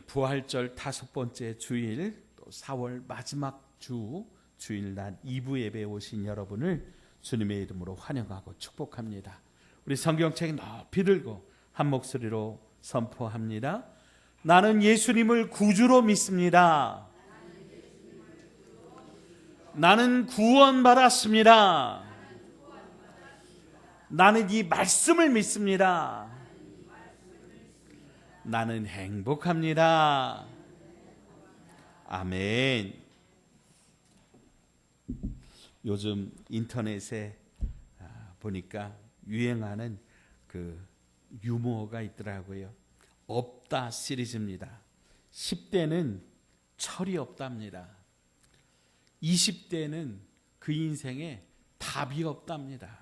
부활절 5번째 주일, 또 4월 마지막 주일날 2부 예배에 오신 여러분을 주님의 이름으로 환영하고 축복합니다. 우리 성경책 높이 들고 한 목소리로 선포합니다. 나는 예수님을 구주로 믿습니다. 나는 구원받았습니다. 나는 이 말씀을 믿습니다. 나는 행복합니다. 아멘. 요즘 인터넷에 보니까 유행하는 그 유머가 있더라고요. 없다 시리즈입니다. 10대는 철이 없답니다. 20대는 그 인생에 답이 없답니다.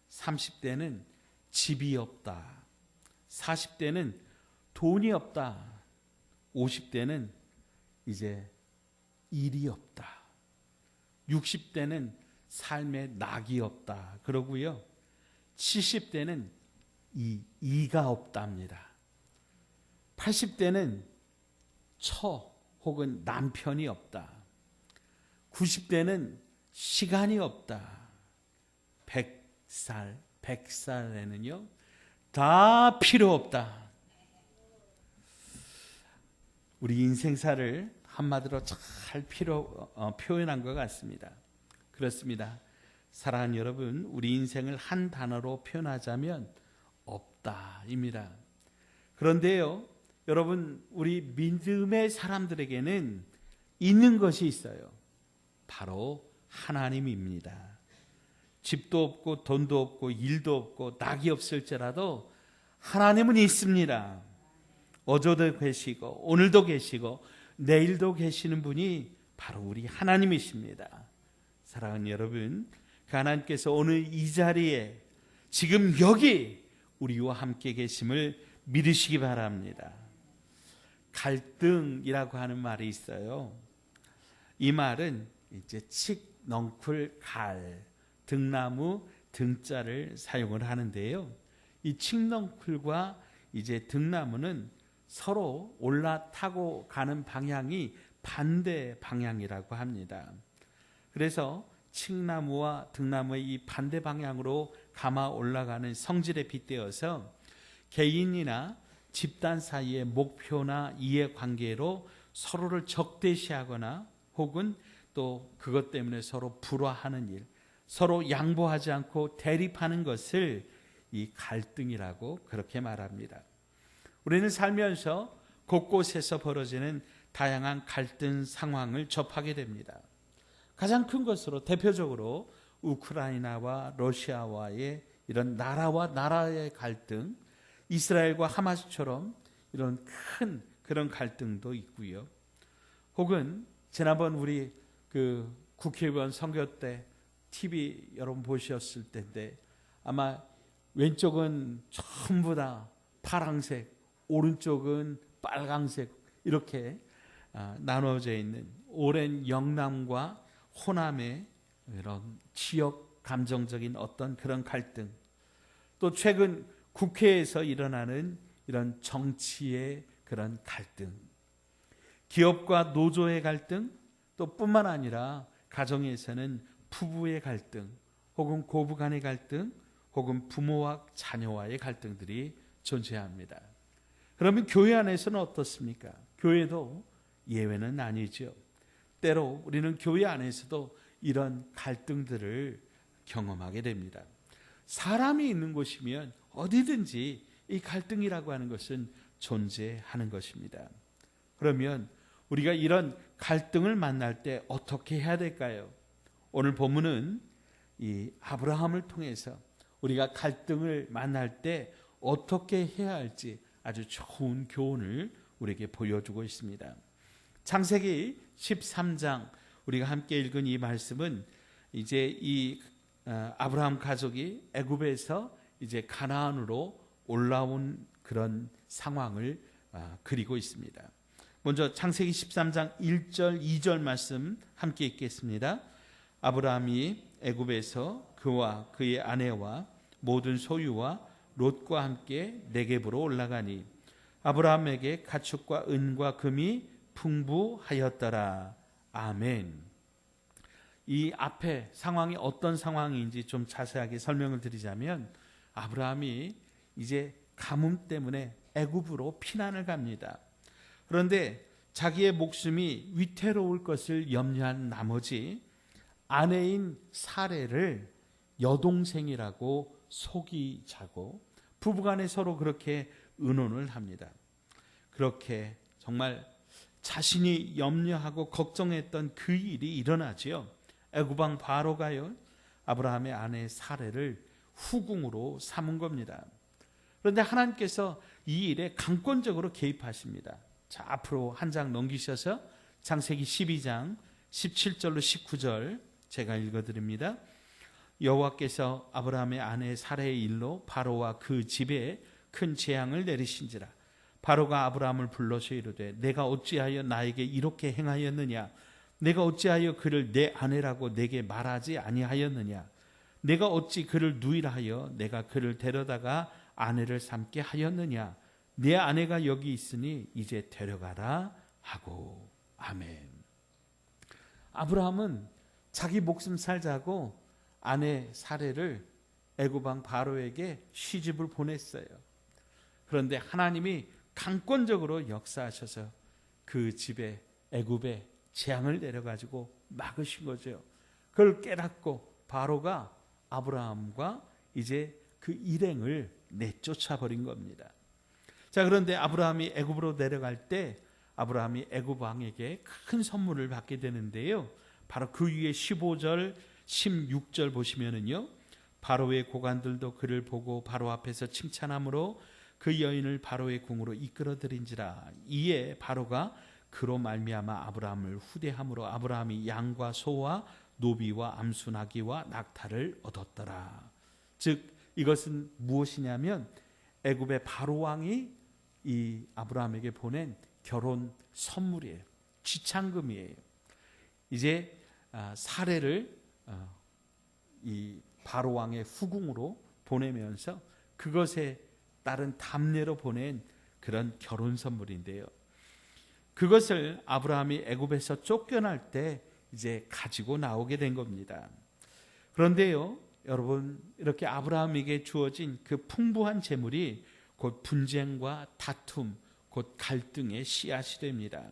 30대는 집이 없다. 40대는 돈이 없다. 50대는 이제 일이 없다. 60대는 삶에 낙이 없다. 그러고요. 70대는 이가 없답니다. 80대는 처 혹은 남편이 없다. 90대는 시간이 없다. 100살에는요 다 필요 없다. 우리 인생사를 한마디로 잘 표현한 것 같습니다. 그렇습니다. 사랑하는 여러분, 우리 인생을 한 단어로 표현하자면 없다입니다. 그런데요, 여러분, 우리 믿음의 사람들에게는 있는 것이 있어요. 바로 하나님입니다. 집도 없고 돈도 없고 일도 없고 낙이 없을지라도 하나님은 있습니다. 어제도 계시고 오늘도 계시고 내일도 계시는 분이 바로 우리 하나님이십니다. 사랑하는 여러분, 하나님께서 오늘 이 자리에 지금 여기 우리와 함께 계심을 믿으시기 바랍니다. 갈등이라고 하는 말이 있어요. 이 말은 이제 칡, 넝쿨, 갈, 등나무, 등자를 사용을 하는데요. 이 칡넝쿨과 이제 등나무는 서로 올라타고 가는 방향이 반대 방향이라고 합니다. 그래서 칡나무와 등나무의 이 반대 방향으로 감아 올라가는 성질에 빗대어서 개인이나 집단 사이의 목표나 이해관계로 서로를 적대시하거나 혹은 또 그것 때문에 서로 불화하는 일, 서로 양보하지 않고 대립하는 것을 이 갈등이라고 그렇게 말합니다. 우리는 살면서 곳곳에서 벌어지는 다양한 갈등 상황을 접하게 됩니다. 가장 큰 것으로 대표적으로 우크라이나와 러시아와의 이런 나라와 나라의 갈등, 이스라엘과 하마스처럼 이런 큰 그런 갈등도 있고요. 혹은 지난번 우리 그 국회의원 선거 때 TV 여러분 보셨을 텐데 아마 왼쪽은 전부 다 파랑색, 오른쪽은 빨강색 이렇게 나눠져 있는 오랜 영남과 호남의 이런 지역 감정적인 어떤 그런 갈등, 또 최근 국회에서 일어나는 이런 정치의 그런 갈등, 기업과 노조의 갈등, 또 뿐만 아니라 가정에서는 부부의 갈등, 혹은 고부 간의 갈등, 혹은 부모와 자녀와의 갈등들이 존재합니다. 그러면 교회 안에서는 어떻습니까? 교회도 예외는 아니죠. 때로 우리는 교회 안에서도 이런 갈등들을 경험하게 됩니다. 사람이 있는 곳이면 어디든지 이 갈등이라고 하는 것은 존재하는 것입니다. 그러면 우리가 이런 갈등을 만날 때 어떻게 해야 될까요? 오늘 본문은 이 아브라함을 통해서 우리가 갈등을 만날 때 어떻게 해야 할지 아주 좋은 교훈을 우리에게 보여주고 있습니다. 창세기 13장 우리가 함께 읽은 이 말씀은 이제 이 아브라함 가족이 애굽에서 이제 가나안으로 올라온 그런 상황을 그리고 있습니다. 먼저 창세기 13장 1절 2절 말씀 함께 읽겠습니다. 아브라함이 애굽에서 그와 그의 아내와 모든 소유와 롯과 함께 네겝으로 올라가니 아브라함에게 가축과 은과 금이 풍부하였더라. 아멘. 이 앞에 상황이 어떤 상황인지 좀 자세하게 설명을 드리자면, 아브라함이 이제 가뭄 때문에 애굽으로 피난을 갑니다. 그런데 자기의 목숨이 위태로울 것을 염려한 나머지 아내인 사레를 여동생이라고 속이자고 부부간에 서로 그렇게 의논을 합니다. 그렇게 정말 자신이 염려하고 걱정했던 그 일이 일어나지요. 애굽왕 바로가요, 아브라함의 아내 사레를 후궁으로 삼은 겁니다. 그런데 하나님께서 이 일에 강권적으로 개입하십니다. 자, 앞으로 한 장 넘기셔서 창세기 12장 17절로 19절 제가 읽어드립니다. 여호와께서 아브라함의 아내 사레의 일로 바로와 그 집에 큰 재앙을 내리신지라. 바로가 아브라함을 불러서 이르되 내가 어찌하여 나에게 이렇게 행하였느냐? 내가 어찌하여 그를 내 아내라고 내게 말하지 아니하였느냐? 내가 어찌 그를 누이라 하여 내가 그를 데려다가 아내를 삼게 하였느냐? 내 아내가 여기 있으니 이제 데려가라 하고. 아멘. 아브라함은 자기 목숨 살자고 아내 사레를 애굽 왕 바로에게 시집을 보냈어요. 그런데 하나님이 강권적으로 역사하셔서 그 집에 애굽에 재앙을 내려가지고 막으신 거죠. 그걸 깨닫고 바로가 아브라함과 이제 그 일행을 내쫓아 버린 겁니다. 자, 그런데 아브라함이 애굽으로 내려갈 때 아브라함이 애굽 왕에게 큰 선물을 받게 되는데요. 바로 그 위에 15절 16절 보시면은요, 바로의 고관들도 그를 보고 바로 앞에서 칭찬함으로 그 여인을 바로의 궁으로 이끌어들인지라. 이에 바로가 그로 말미암아 아브라함을 후대함으로 아브라함이 양과 소와 노비와 암수 나귀와 낙타를 얻었더라. 즉 이것은 무엇이냐면 애굽의 바로 왕이 이 아브라함에게 보낸 결혼 선물이에요. 지창금이에요. 이제 사례를 이 바로 왕의 후궁으로 보내면서 그것에 따른 담례로 보낸 그런 결혼 선물인데요. 그것을 아브라함이 애굽에서 쫓겨날 때 이제 가지고 나오게 된 겁니다. 그런데요, 여러분, 이렇게 아브라함에게 주어진 그 풍부한 재물이 곧 분쟁과 다툼, 곧 갈등의 씨앗이 됩니다.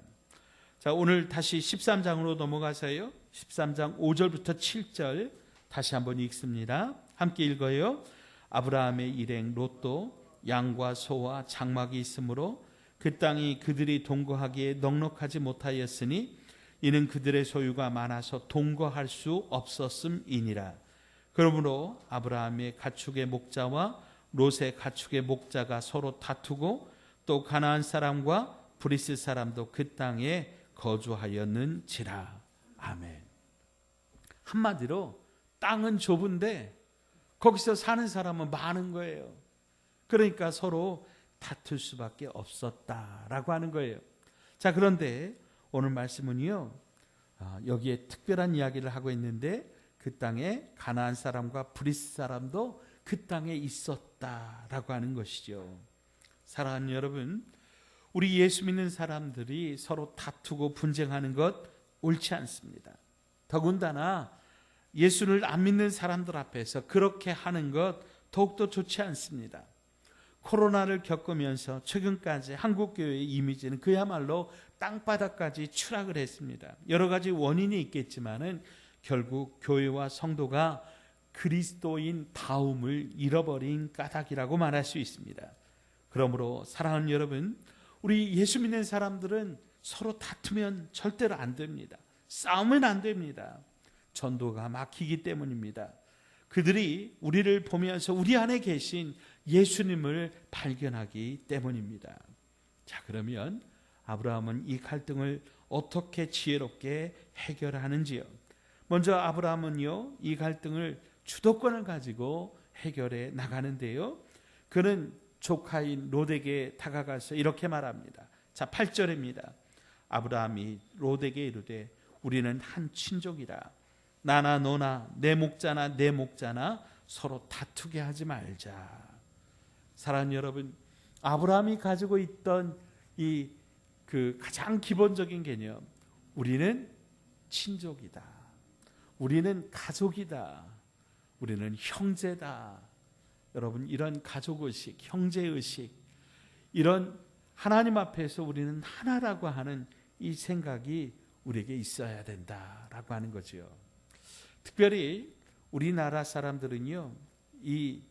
자, 오늘 다시 13장으로 넘어가서요. 13장 5절부터 7절 다시 한번 읽습니다. 함께 읽어요. 아브라함의 일행 롯도 양과 소와 장막이 있으므로 그 땅이 그들이 동거하기에 넉넉하지 못하였으니 이는 그들의 소유가 많아서 동거할 수 없었음이니라. 그러므로 아브라함의 가축의 목자와 롯의 가축의 목자가 서로 다투고 또 가나안 사람과 브리스 사람도 그 땅에 거주하였는지라. 아멘. 한마디로 땅은 좁은데 거기서 사는 사람은 많은 거예요. 그러니까 서로 다툴 수밖에 없었다라고 하는 거예요. 자, 그런데 오늘 말씀은요, 여기에 특별한 이야기를 하고 있는데 그 땅에 가나안 사람과 브리스 사람도 그 땅에 있었다라고 하는 것이죠. 사랑하는 여러분, 우리 예수 믿는 사람들이 서로 다투고 분쟁하는 것 옳지 않습니다. 더군다나 예수를 안 믿는 사람들 앞에서 그렇게 하는 것 더욱더 좋지 않습니다. 코로나를 겪으면서 최근까지 한국교회의 이미지는 그야말로 땅바닥까지 추락을 했습니다. 여러 가지 원인이 있겠지만은 결국 교회와 성도가 그리스도인 다움을 잃어버린 까닭이라고 말할 수 있습니다. 그러므로 사랑하는 여러분, 우리 예수 믿는 사람들은 서로 다투면 절대로 안 됩니다. 싸우면 안 됩니다. 전도가 막히기 때문입니다. 그들이 우리를 보면서 우리 안에 계신 예수님을 발견하기 때문입니다. 자, 그러면 아브라함은 이 갈등을 어떻게 지혜롭게 해결하는지요? 먼저 아브라함은요, 이 갈등을 주도권을 가지고 해결해 나가는데요. 그는 조카인 롯에게 다가가서 이렇게 말합니다. 자, 8절입니다. 아브라함이 롯에게 이르되 우리는 한 친족이라. 나나 너나 내 목자나 내 목자나 서로 다투게 하지 말자. 사랑하는 여러분, 아브라함이 가지고 있던 이 그 가장 기본적인 개념, 우리는 친족이다, 우리는 가족이다, 우리는 형제다. 여러분, 이런 가족의식, 형제의식, 이런 하나님 앞에서 우리는 하나라고 하는 이 생각이 우리에게 있어야 된다라고 하는 거죠. 특별히 우리나라 사람들은요, 이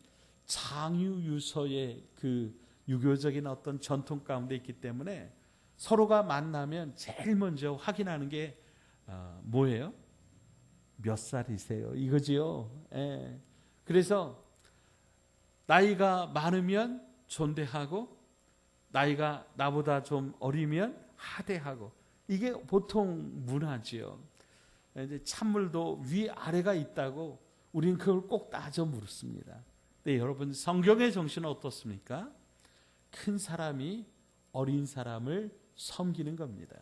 장유유서의 그 유교적인 어떤 전통 가운데 있기 때문에 서로가 만나면 제일 먼저 확인하는 게 뭐예요? 몇 살이세요? 이거지요. 예. 그래서 나이가 많으면 존대하고, 나이가 나보다 좀 어리면 하대하고, 이게 보통 문화지요. 이제 찬물도 위아래가 있다고 우리는 그걸 꼭 따져 물었습니다. 근데 여러분, 성경의 정신은 어떻습니까? 큰 사람이 어린 사람을 섬기는 겁니다.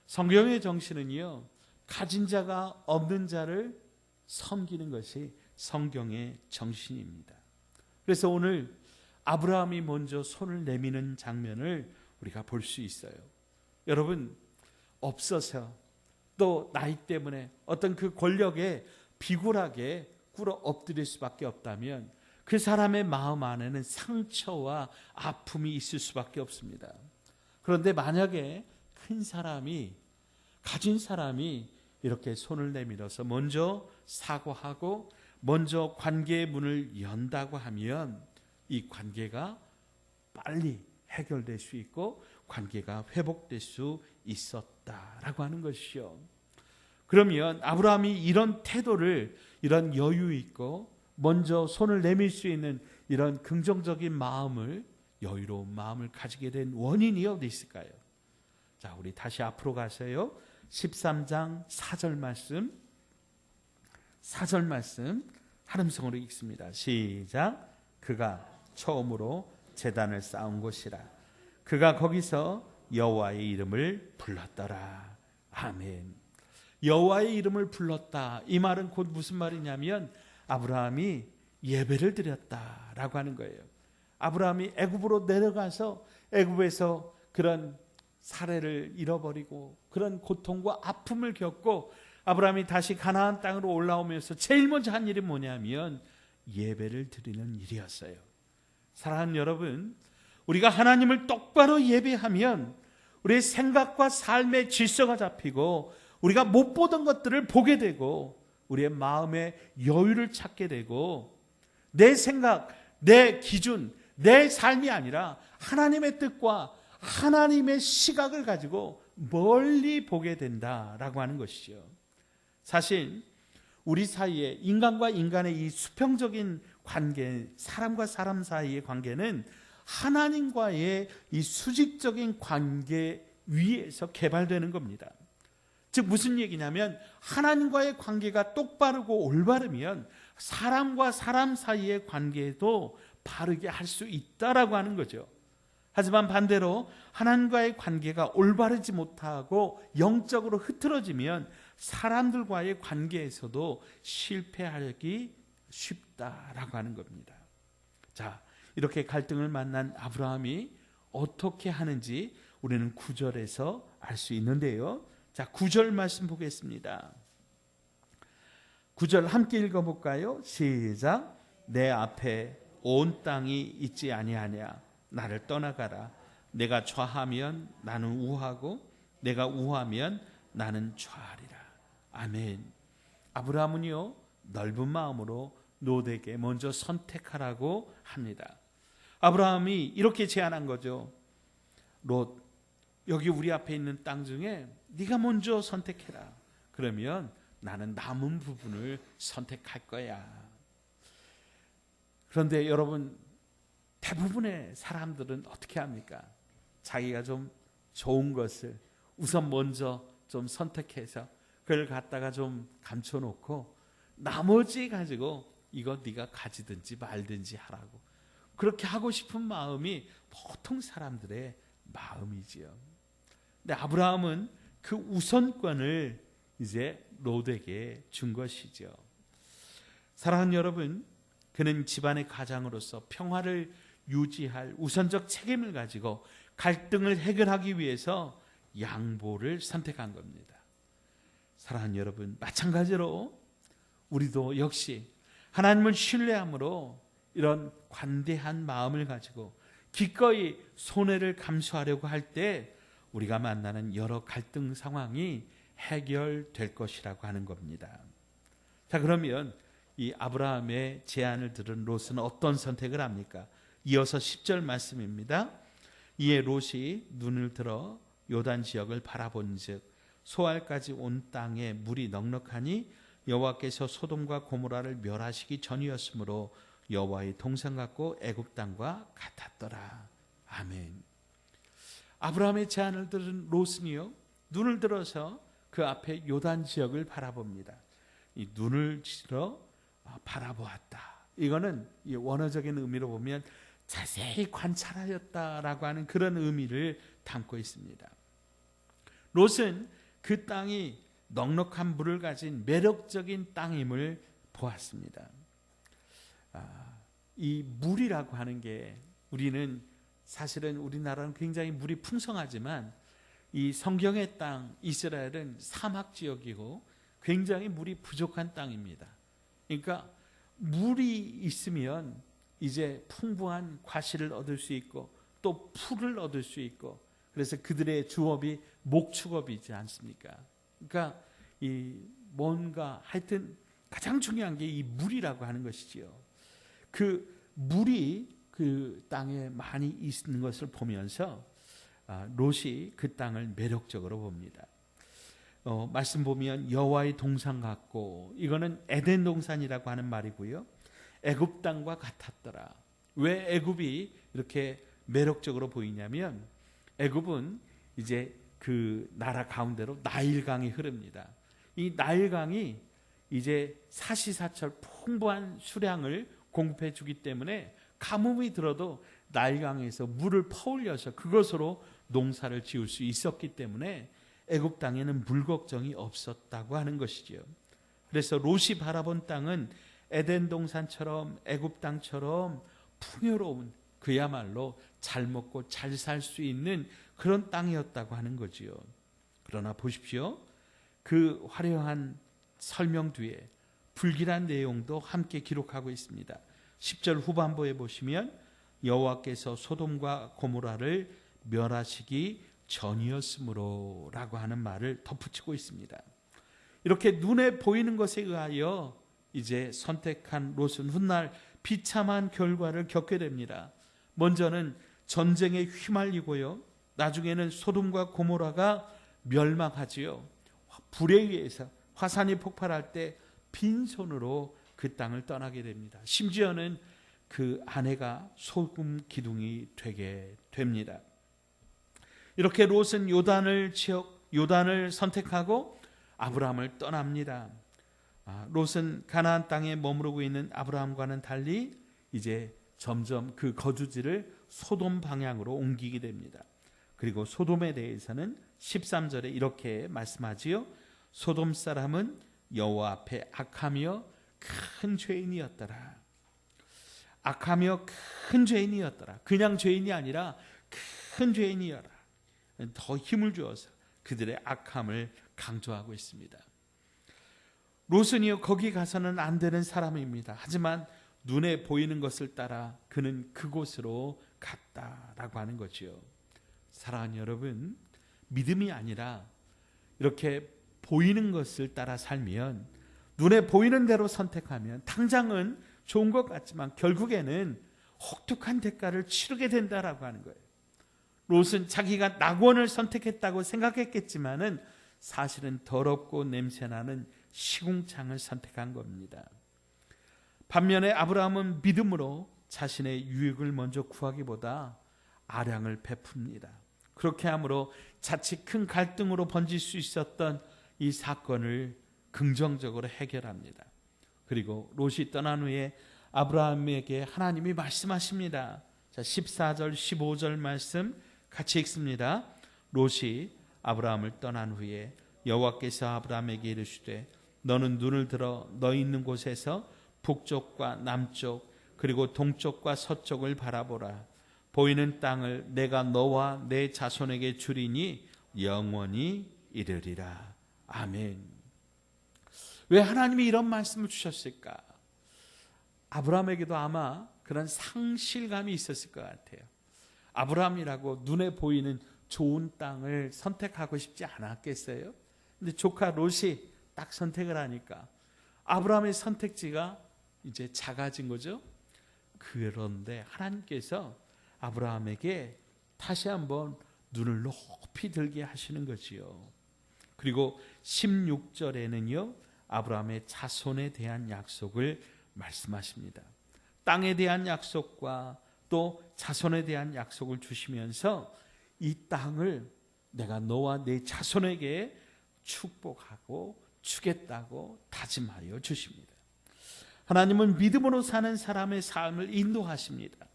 성경의 정신은요, 가진 자가 없는 자를 섬기는 것이 성경의 정신입니다. 그래서 오늘 아브라함이 먼저 손을 내미는 장면을 우리가 볼 수 있어요. 여러분, 없어서 또 나이 때문에 어떤 그 권력에 비굴하게 꿇어 엎드릴 수밖에 없다면 그 사람의 마음 안에는 상처와 아픔이 있을 수밖에 없습니다. 그런데 만약에 큰 사람이, 가진 사람이 이렇게 손을 내밀어서 먼저 사과하고 먼저 관계의 문을 연다고 하면 이 관계가 빨리 해결될 수 있고 관계가 회복될 수 있었다라고 하는 것이요. 그러면 아브라함이 이런 태도를, 이런 여유 있고 먼저 손을 내밀 수 있는 이런 긍정적인 마음을, 여유로운 마음을 가지게 된 원인이 어디 있을까요? 자, 우리 다시 앞으로 가세요. 13장 4절 말씀, 4절 말씀 한음성으로 읽습니다. 시작. 그가 처음으로 제단을 쌓은 곳이라. 그가 거기서 여호와의 이름을 불렀더라. 아멘. 여호와의 이름을 불렀다. 이 말은 곧 무슨 말이냐면 아브라함이 예배를 드렸다라고 하는 거예요. 아브라함이 애굽으로 내려가서 애굽에서 그런 사례를 잃어버리고 그런 고통과 아픔을 겪고 아브라함이 다시 가나안 땅으로 올라오면서 제일 먼저 한 일이 뭐냐면 예배를 드리는 일이었어요. 사랑하는 여러분, 우리가 하나님을 똑바로 예배하면 우리의 생각과 삶의 질서가 잡히고 우리가 못 보던 것들을 보게 되고 우리의 마음의 여유를 찾게 되고 내 생각, 내 기준, 내 삶이 아니라 하나님의 뜻과 하나님의 시각을 가지고 멀리 보게 된다라고 하는 것이죠. 사실 우리 사이에 인간과 인간의 이 수평적인 관계, 사람과 사람 사이의 관계는 하나님과의 이 수직적인 관계 위에서 개발되는 겁니다. 즉 무슨 얘기냐면 하나님과의 관계가 똑바르고 올바르면 사람과 사람 사이의 관계도 바르게 할 수 있다라고 하는 거죠. 하지만 반대로 하나님과의 관계가 올바르지 못하고 영적으로 흐트러지면 사람들과의 관계에서도 실패하기 쉽다라고 하는 겁니다. 자, 이렇게 갈등을 만난 아브라함이 어떻게 하는지 우리는 9절에서 알 수 있는데요. 자, 9절 말씀 보겠습니다. 9절 함께 읽어볼까요? 시작. 내 앞에 온 땅이 있지 아니하냐. 나를 떠나가라. 내가 좌하면 나는 우하고 내가 우하면 나는 좌하리라. 아멘. 아브라함은요, 넓은 마음으로 롯에게 먼저 선택하라고 합니다. 아브라함이 이렇게 제안한 거죠. 롯, 여기 우리 앞에 있는 땅 중에 네가 먼저 선택해라. 그러면 나는 남은 부분을 선택할 거야. 그런데 여러분, 대부분의 사람들은 어떻게 합니까? 자기가 좀 좋은 것을 우선 먼저 좀 선택해서 그걸 갖다가 좀 감춰놓고 나머지 가지고 이거 네가 가지든지 말든지 하라고, 그렇게 하고 싶은 마음이 보통 사람들의 마음이지요. 근데 아브라함은 그 우선권을 이제 롯에게 준 것이죠. 사랑하는 여러분, 그는 집안의 가장으로서 평화를 유지할 우선적 책임을 가지고 갈등을 해결하기 위해서 양보를 선택한 겁니다. 사랑하는 여러분, 마찬가지로 우리도 역시 하나님을 신뢰함으로 이런 관대한 마음을 가지고 기꺼이 손해를 감수하려고 할 때 우리가 만나는 여러 갈등 상황이 해결될 것이라고 하는 겁니다. 자, 그러면 이 아브라함의 제안을 들은 롯은 어떤 선택을 합니까? 이어서 10절 말씀입니다. 이에 롯이 눈을 들어 요단 지역을 바라본즉 소알까지 온 땅에 물이 넉넉하니 여호와께서 소돔과 고모라를 멸하시기 전이었으므로 여호와의 동상 같고 애굽 땅과 같았더라. 아멘. 아브라함의 제안을 들은 롯은요, 눈을 들어서 그 앞에 요단 지역을 바라봅니다. 이 눈을 들어 바라보았다. 이거는 이 원어적인 의미로 보면 자세히 관찰하였다라고 하는 그런 의미를 담고 있습니다. 롯은 그 땅이 넉넉한 물을 가진 매력적인 땅임을 보았습니다. 이 물이라고 하는 게 우리는 사실은 우리나라는 굉장히 물이 풍성하지만 이 성경의 땅 이스라엘은 사막 지역이고 굉장히 물이 부족한 땅입니다. 그러니까 물이 있으면 이제 풍부한 과실을 얻을 수 있고 또 풀을 얻을 수 있고 그래서 그들의 주업이 목축업이지 않습니까? 그러니까 이 뭔가 하여튼 가장 중요한 게 이 물이라고 하는 것이지요. 그 물이 그 땅에 많이 있는 것을 보면서 롯이 그 땅을 매력적으로 봅니다. 말씀 보면 여호와의 동산 같고 이거는 에덴 동산이라고 하는 말이고요. 애굽 땅과 같았더라. 왜 애굽이 이렇게 매력적으로 보이냐면 애굽은 이제 그 나라 가운데로 나일강이 흐릅니다. 이 나일강이 이제 사시사철 풍부한 수량을 공급해 주기 때문에 가뭄이 들어도 나일강에서 물을 퍼올려서 그것으로 농사를 지을 수 있었기 때문에 애굽 땅에는 물 걱정이 없었다고 하는 것이지요. 그래서 롯이 바라본 땅은 에덴 동산처럼 애굽 땅처럼 풍요로운 그야말로 잘 먹고 잘 살 수 있는 그런 땅이었다고 하는 거지요. 그러나 보십시오. 그 화려한 설명 뒤에 불길한 내용도 함께 기록하고 있습니다. 10절 후반부에 보시면 여호와께서 소돔과 고모라를 멸하시기 전이었으므로 라고 하는 말을 덧붙이고 있습니다. 이렇게 눈에 보이는 것에 의하여 이제 선택한 롯은 훗날 비참한 결과를 겪게 됩니다. 먼저는 전쟁에 휘말리고요. 나중에는 소돔과 고모라가 멸망하지요. 불에 의해서 화산이 폭발할 때 빈손으로 그 땅을 떠나게 됩니다. 심지어는 그 아내가 소금 기둥이 되게 됩니다. 이렇게 롯은 요단을 선택하고 아브라함을 떠납니다. 롯은 가나안 땅에 머무르고 있는 아브라함과는 달리 이제 점점 그 거주지를 소돔 방향으로 옮기게 됩니다. 그리고 소돔에 대해서는 13절에 이렇게 말씀하지요. 소돔 사람은 여호와 앞에 악하며 큰 죄인이었더라. 악하며 큰 죄인이었더라. 그냥 죄인이 아니라 큰 죄인이어라. 더 힘을 주어서 그들의 악함을 강조하고 있습니다. 롯은요 거기 가서는 안 되는 사람입니다. 하지만 눈에 보이는 것을 따라 그는 그곳으로 갔다라고 하는 거지요. 사랑하는 여러분, 믿음이 아니라 이렇게 보이는 것을 따라 살면, 눈에 보이는 대로 선택하면 당장은 좋은 것 같지만 결국에는 혹독한 대가를 치르게 된다라고 하는 거예요. 롯은 자기가 낙원을 선택했다고 생각했겠지만은 사실은 더럽고 냄새나는 시궁창을 선택한 겁니다. 반면에 아브라함은 믿음으로 자신의 유익을 먼저 구하기보다 아량을 베풉니다. 그렇게 함으로 자칫 큰 갈등으로 번질 수 있었던 이 사건을 긍정적으로 해결합니다. 그리고 롯이 떠난 후에 아브라함에게 하나님이 말씀하십니다. 자, 14절 15절 말씀 같이 읽습니다. 롯이 아브라함을 떠난 후에 여호와께서 아브라함에게 이르시되 너는 눈을 들어 너 있는 곳에서 북쪽과 남쪽 그리고 동쪽과 서쪽을 바라보라. 보이는 땅을 내가 너와 내 자손에게 주리니 영원히 이르리라. 아멘. 왜 하나님이 이런 말씀을 주셨을까? 아브라함에게도 아마 그런 상실감이 있었을 것 같아요. 아브라함이라고 눈에 보이는 좋은 땅을 선택하고 싶지 않았겠어요? 근데 조카 롯이 딱 선택을 하니까 아브라함의 선택지가 이제 작아진 거죠. 그런데 하나님께서 아브라함에게 다시 한번 눈을 높이 들게 하시는 거지요. 그리고 16절에는요, 아브라함의 자손에 대한 약속을 말씀하십니다. 땅에 대한 약속과 또 자손에 대한 약속을 주시면서 이 땅을 내가 너와 내 자손에게 축복하고 주겠다고 다짐하여 주십니다. 하나님은 믿음으로 사는 사람의 삶을 인도하십니다.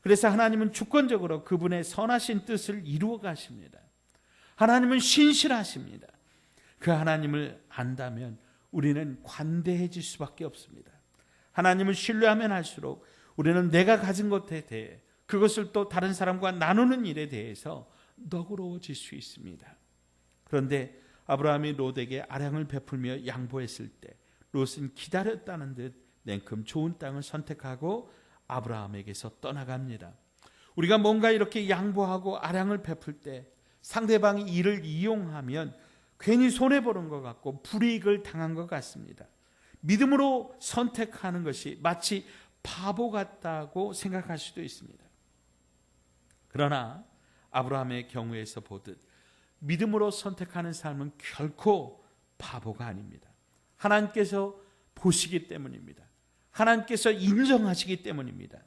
그래서 하나님은 주권적으로 그분의 선하신 뜻을 이루어 가십니다. 하나님은 신실하십니다. 그 하나님을 안다면 우리는 관대해질 수밖에 없습니다. 하나님을 신뢰하면 할수록 우리는 내가 가진 것에 대해 그것을 또 다른 사람과 나누는 일에 대해서 너그러워질 수 있습니다. 그런데 아브라함이 롯에게 아량을 베풀며 양보했을 때 롯은 기다렸다는 듯 냉큼 좋은 땅을 선택하고 아브라함에게서 떠나갑니다. 우리가 뭔가 이렇게 양보하고 아량을 베풀 때 상대방이 이를 이용하면 괜히 손해보는 것 같고 불이익을 당한 것 같습니다. 믿음으로 선택하는 것이 마치 바보 같다고 생각할 수도 있습니다. 그러나 아브라함의 경우에서 보듯 믿음으로 선택하는 삶은 결코 바보가 아닙니다. 하나님께서 보시기 때문입니다. 하나님께서 인정하시기 때문입니다.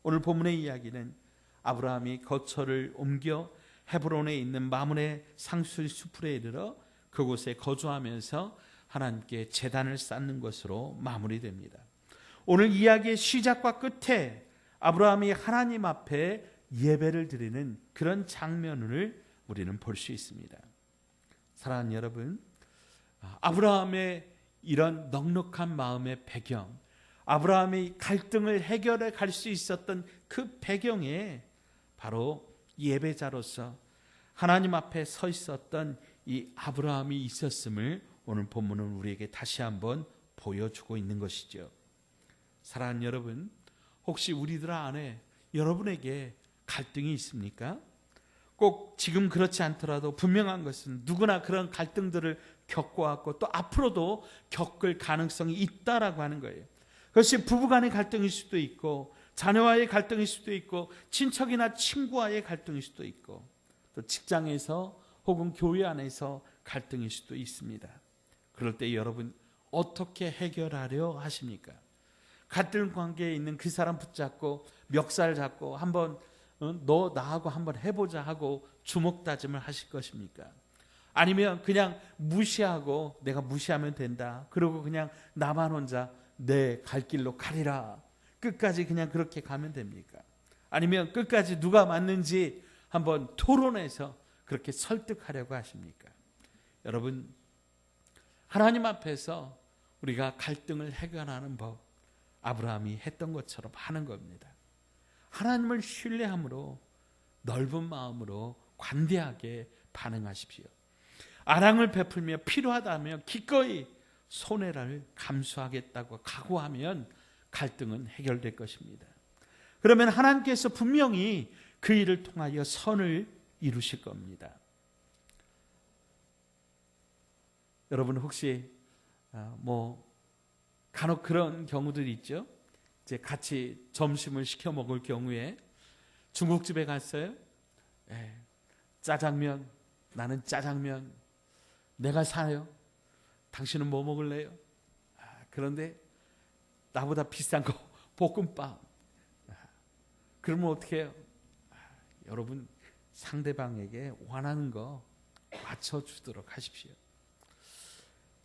오늘 본문의 이야기는 아브라함이 거처를 옮겨 헤브론에 있는 마므레 상수리 수풀에 이르러 그곳에 거주하면서 하나님께 제단을 쌓는 것으로 마무리됩니다. 오늘 이야기의 시작과 끝에 아브라함이 하나님 앞에 예배를 드리는 그런 장면을 우리는 볼 수 있습니다. 사랑하는 여러분, 아브라함의 이런 넉넉한 마음의 배경, 아브라함이 갈등을 해결해 갈 수 있었던 그 배경에 바로 예배자로서 하나님 앞에 서 있었던 이 아브라함이 있었음을 오늘 본문은 우리에게 다시 한번 보여주고 있는 것이죠. 사랑하는 여러분, 혹시 우리들 안에 여러분에게 갈등이 있습니까? 꼭 지금 그렇지 않더라도 분명한 것은 누구나 그런 갈등들을 겪어왔고 또 앞으로도 겪을 가능성이 있다라고 하는 거예요. 그것이 부부간의 갈등일 수도 있고 자녀와의 갈등일 수도 있고 친척이나 친구와의 갈등일 수도 있고 또 직장에서 혹은 교회 안에서 갈등일 수도 있습니다. 그럴 때 여러분 어떻게 해결하려 하십니까? 갈등 관계에 있는 그 사람 붙잡고 멱살 잡고 한번 너 나하고 한번 해보자 하고 주먹다짐을 하실 것입니까? 아니면 그냥 무시하고 내가 무시하면 된다. 그러고 그냥 나만 혼자 내 갈 길로 가리라. 끝까지 그냥 그렇게 가면 됩니까? 아니면 끝까지 누가 맞는지 한번 토론해서 그렇게 설득하려고 하십니까? 여러분, 하나님 앞에서 우리가 갈등을 해결하는 법, 아브라함이 했던 것처럼 하는 겁니다. 하나님을 신뢰함으로 넓은 마음으로 관대하게 반응하십시오. 아랑을 베풀며 필요하다면 기꺼이 손해를 감수하겠다고 각오하면 갈등은 해결될 것입니다. 그러면 하나님께서 분명히 그 일을 통하여 선을 이루실 겁니다. 여러분 혹시 간혹 그런 경우들이 있죠. 이제 같이 점심을 시켜 먹을 경우에 중국집에 갔어요. 짜장면, 나는 짜장면 내가 사요. 당신은 뭐 먹을래요? 그런데 나보다 비싼 거 볶음밥. 그러면 어떻게 해요? 여러분 상대방에게 원하는 거 맞춰주도록 하십시오.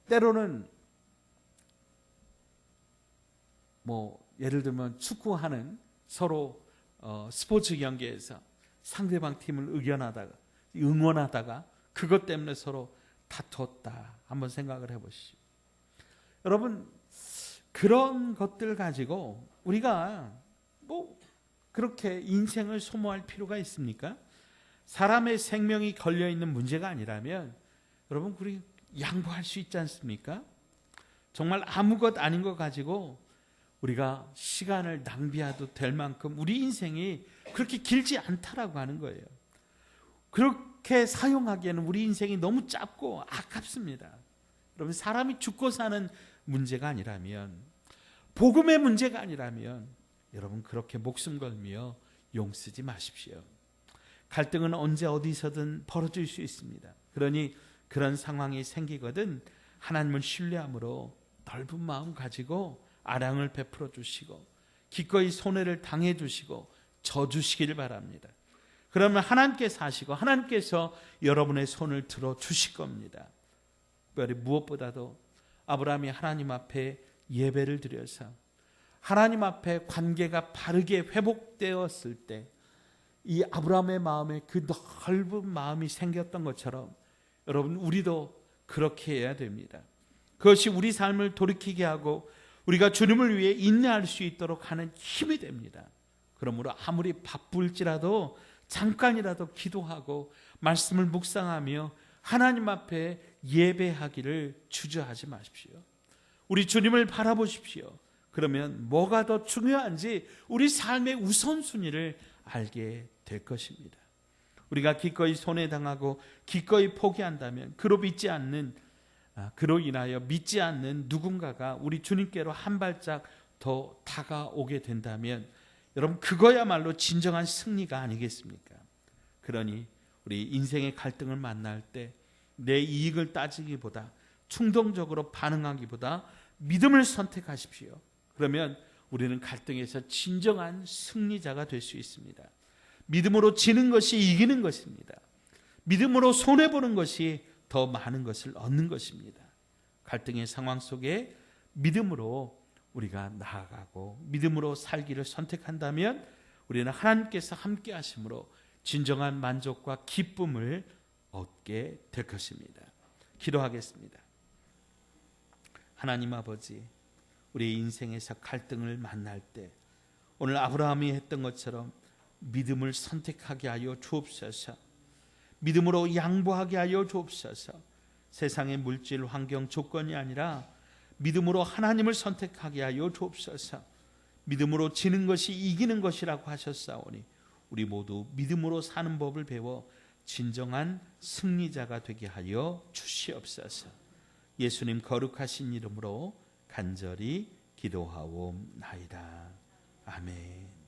때로는 예를 들면 축구하는 서로 스포츠 경기에서 상대방 팀을 응원하다가 그것 때문에 서로 다퉜다. 한번 생각을 해보시죠. 여러분 그런 것들 가지고 우리가 뭐 그렇게 인생을 소모할 필요가 있습니까? 사람의 생명이 걸려있는 문제가 아니라면 여러분 우리 양보할 수 있지 않습니까? 정말 아무것 아닌 거 가지고 우리가 시간을 낭비해도 될 만큼 우리 인생이 그렇게 길지 않다라고 하는 거예요. 그렇게 사용하기에는 우리 인생이 너무 짧고 아깝습니다. 여러분 사람이 죽고 사는 문제가 아니라면, 복음의 문제가 아니라면 여러분 그렇게 목숨 걸며 용 쓰지 마십시오. 갈등은 언제 어디서든 벌어질 수 있습니다. 그러니 그런 상황이 생기거든 하나님을 신뢰함으로 넓은 마음 가지고 아량을 베풀어 주시고 기꺼이 손해를 당해 주시고 져 주시기를 바랍니다. 그러면 하나님께서 하시고 하나님께서 여러분의 손을 들어 주실 겁니다. 특별히 무엇보다도 아브라함이 하나님 앞에 예배를 드려서 하나님 앞에 관계가 바르게 회복되었을 때 이 아브라함의 마음에 그 넓은 마음이 생겼던 것처럼 여러분 우리도 그렇게 해야 됩니다. 그것이 우리 삶을 돌이키게 하고 우리가 주님을 위해 인내할 수 있도록 하는 힘이 됩니다. 그러므로 아무리 바쁠지라도 잠깐이라도 기도하고 말씀을 묵상하며 하나님 앞에 예배하기를 주저하지 마십시오. 우리 주님을 바라보십시오. 그러면 뭐가 더 중요한지 우리 삶의 우선순위를 알게 될 것입니다. 우리가 기꺼이 손해당하고 기꺼이 포기한다면 그로 인하여 믿지 않는 누군가가 우리 주님께로 한 발짝 더 다가오게 된다면 여러분 그거야말로 진정한 승리가 아니겠습니까? 그러니 우리 인생의 갈등을 만날 때 내 이익을 따지기보다 충동적으로 반응하기보다 믿음을 선택하십시오. 그러면 우리는 갈등에서 진정한 승리자가 될 수 있습니다. 믿음으로 지는 것이 이기는 것입니다. 믿음으로 손해보는 것이 더 많은 것을 얻는 것입니다. 갈등의 상황 속에 믿음으로 우리가 나아가고 믿음으로 살기를 선택한다면 우리는 하나님께서 함께 하심으로 진정한 만족과 기쁨을 얻게 될 것입니다. 기도하겠습니다. 하나님 아버지, 우리의 인생에서 갈등을 만날 때 오늘 아브라함이 했던 것처럼 믿음을 선택하게 하여 주옵소서. 믿음으로 양보하게 하여 주옵소서. 세상의 물질, 환경, 조건이 아니라 믿음으로 하나님을 선택하게 하여 주옵소서. 믿음으로 지는 것이 이기는 것이라고 하셨사오니 우리 모두 믿음으로 사는 법을 배워 진정한 승리자가 되게 하여 주시옵소서. 예수님 거룩하신 이름으로 간절히 기도하옵나이다. 아멘.